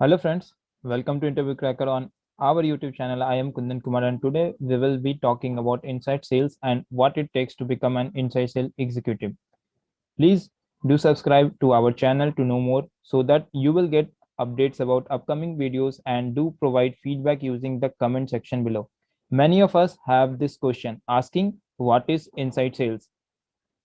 Hello friends, welcome to Interview Cracker on our YouTube channel. I am Kundan Kumar and today we will be talking about inside sales and what it takes to become an inside sales executive. Please do subscribe to our channel to know more so that you will get updates about upcoming videos and do provide feedback using the comment section below. Many of us have this question asking what is inside sales.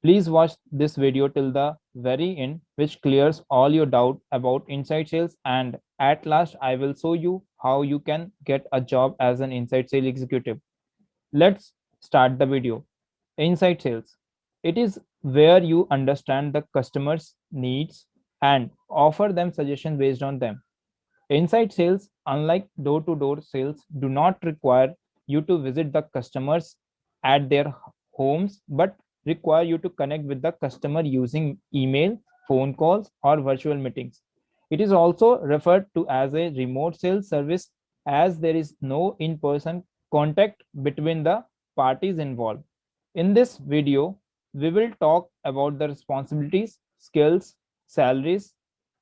Please watch this video till the very end, which clears all your doubt about inside sales. And at last, I will show you how you can get a job as an inside sales executive. Let's start the video. Inside sales. It is where you understand the customer's needs and offer them suggestions based on them. Inside sales, unlike door to door sales, do not require you to visit the customers at their homes, but require you to connect with the customer using email, phone calls, or virtual meetings. It is also referred to as a remote sales service as there is no in person contact between the parties involved. In this video, we will talk about the responsibilities, skills, salaries,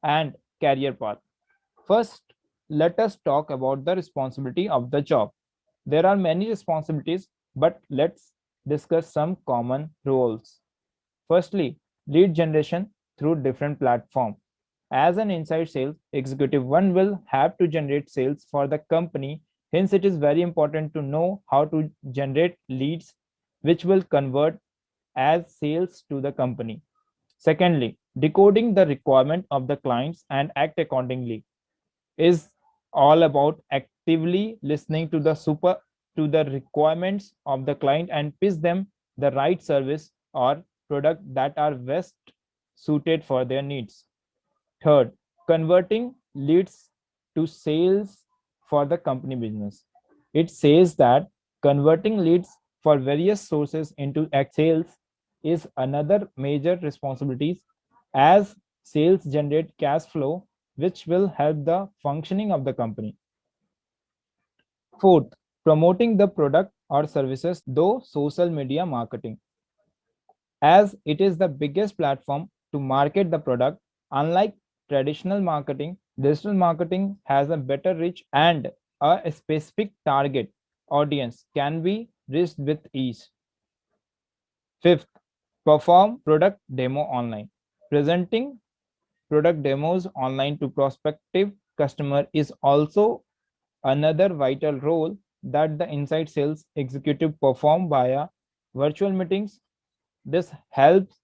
and career path. First, let us talk about the responsibility of the job. There are many responsibilities, but let's discuss some common roles. Firstly, lead generation through different platforms. As an inside sales executive, one will have to generate sales for the company. Hence, it is very important to know how to generate leads which will convert as sales to the company. Secondly, decoding the requirement of the clients and act accordingly is all about actively listening to the requirements of the client and pitch them the right service or product that are best suited for their needs. Third, converting leads to sales for the company business. It says that converting leads for various sources into sales is another major responsibilities as sales generate cash flow which will help the functioning of the company. Fourth, promoting the product or services though social media marketing as it is the biggest platform to market the product. Unlike traditional marketing, digital marketing has a better reach and a specific target audience can be reached with ease. Fifth, perform product demo online. Presenting product demos online to prospective customer is also another vital role that the inside sales executive perform via virtual meetings. This helps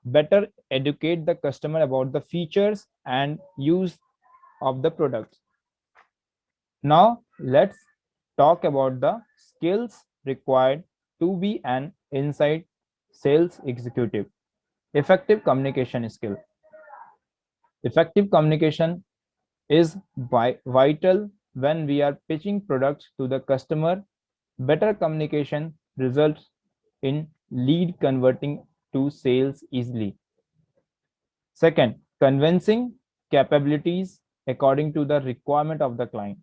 better educate the customer about the features and use of the products. Now, let's talk about the skills required to be an inside sales executive. Effective communication skill. Effective communication is vital when we are pitching products to the customer. Better communication results in lead converting to sales easily. Second, convincing capabilities according to the requirement of the client.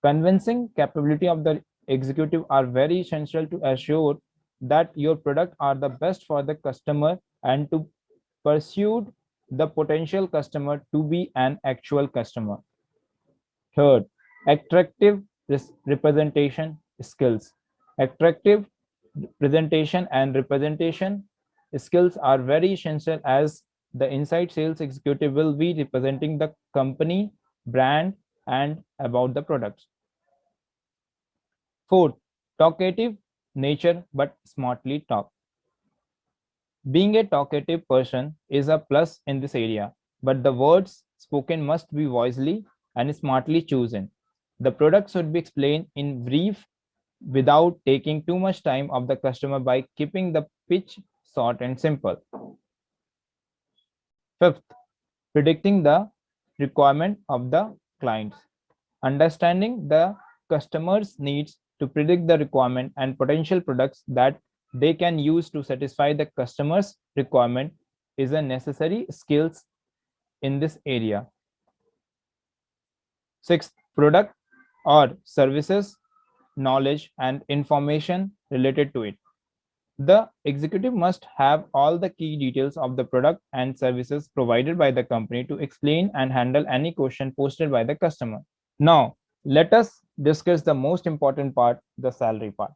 Convincing capability of the executive are very essential to assure that your product are the best for the customer and to pursue the potential customer to be an actual customer. Third, attractive representation skills. Attractive presentation and representation skills are very essential as the inside sales executive will be representing the company, brand, and about the products. Fourth, talkative nature but smartly talk. Being a talkative person is a plus in this area, but the words spoken must be wisely and smartly chosen. The product should be explained in brief without taking too much time of the customer by keeping the pitch short and simple. Fifth, predicting the requirement of the clients. Understanding the customer's needs to predict the requirement and potential products that they can use to satisfy the customer's requirement is a necessary skills in this area. Sixth, product or services knowledge and information related to it. The executive must have all the key details of the product and services provided by the company to explain and handle any question posted by the customer. Now, let us discuss the most important part, the salary part.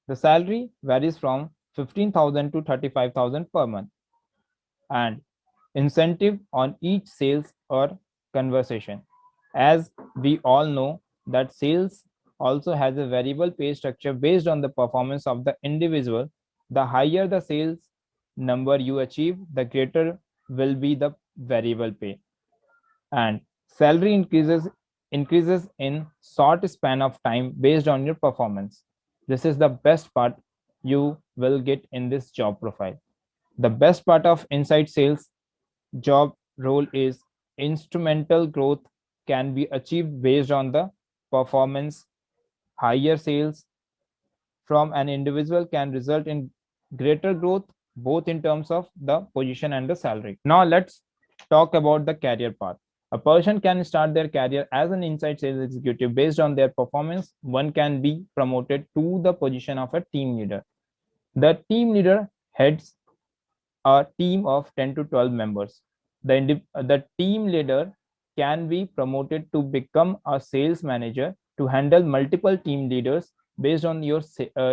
The salary varies from 15,000 to 35,000 per month, and incentive on each sales or conversation. As we all know that sales also has a variable pay structure based on the performance of the individual. The higher the sales number you achieve, the greater will be the variable pay, and salary increases in short span of time based on your performance. This is the best part you will get in this job profile. The best part of inside sales job role is instrumental growth can be achieved based on the performance. Higher sales from an individual can result in greater growth both in terms of the position and the salary. Now let's talk about the career path. A person can start their career as an inside sales executive based on their performance. One can be promoted to the position of a team leader. The team leader heads a team of 10 to 12 members. The team leader can be promoted to become a sales manager to handle multiple team leaders based on your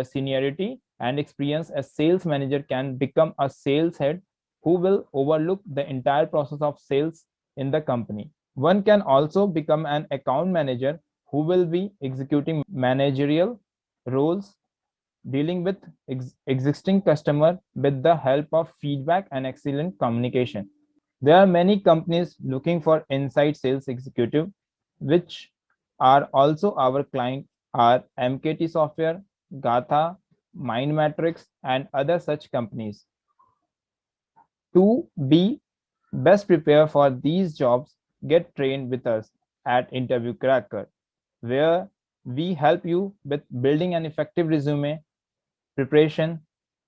seniority and experience. A sales manager can become a sales head who will overlook the entire process of sales in the company. One can also become an account manager who will be executing managerial roles, dealing with existing customer with the help of feedback and excellent communication. There are many companies looking for inside sales executive, which are also our client are MKT Software, Gatha, Mindmatrix, and other such companies. To be best prepared for these jobs, get trained with us at Interview Cracker, where we help you with building an effective resume preparation,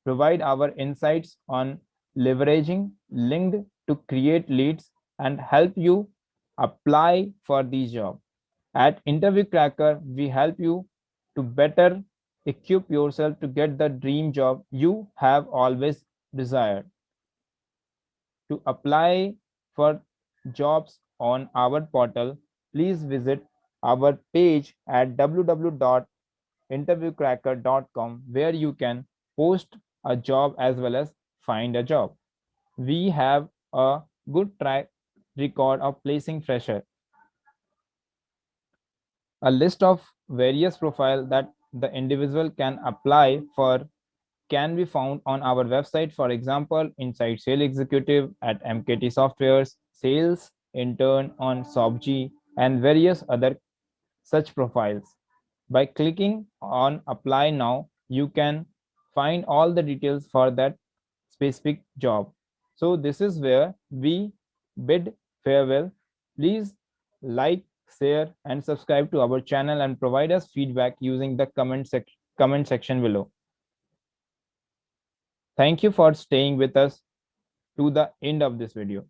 provide our insights on leveraging LinkedIn to create leads, and help you apply for these jobs. At Interview Cracker, we help you to better equip yourself to get the dream job you have always desired. To apply for jobs on our portal, please visit our page at www.interviewcracker.com, where you can post a job as well as find a job. We have a good track record of placing fresher. A list of various profiles that the individual can apply for can be found on our website. For example, inside sales executive at MKT Softwares, sales intern on Sobji, and various other such profiles. By clicking on apply now, you can find all the details for that specific job. So this is where we bid farewell. Please like, share, and subscribe to our channel and provide us feedback using the comment section below. Thank you for staying with us to the end of this video.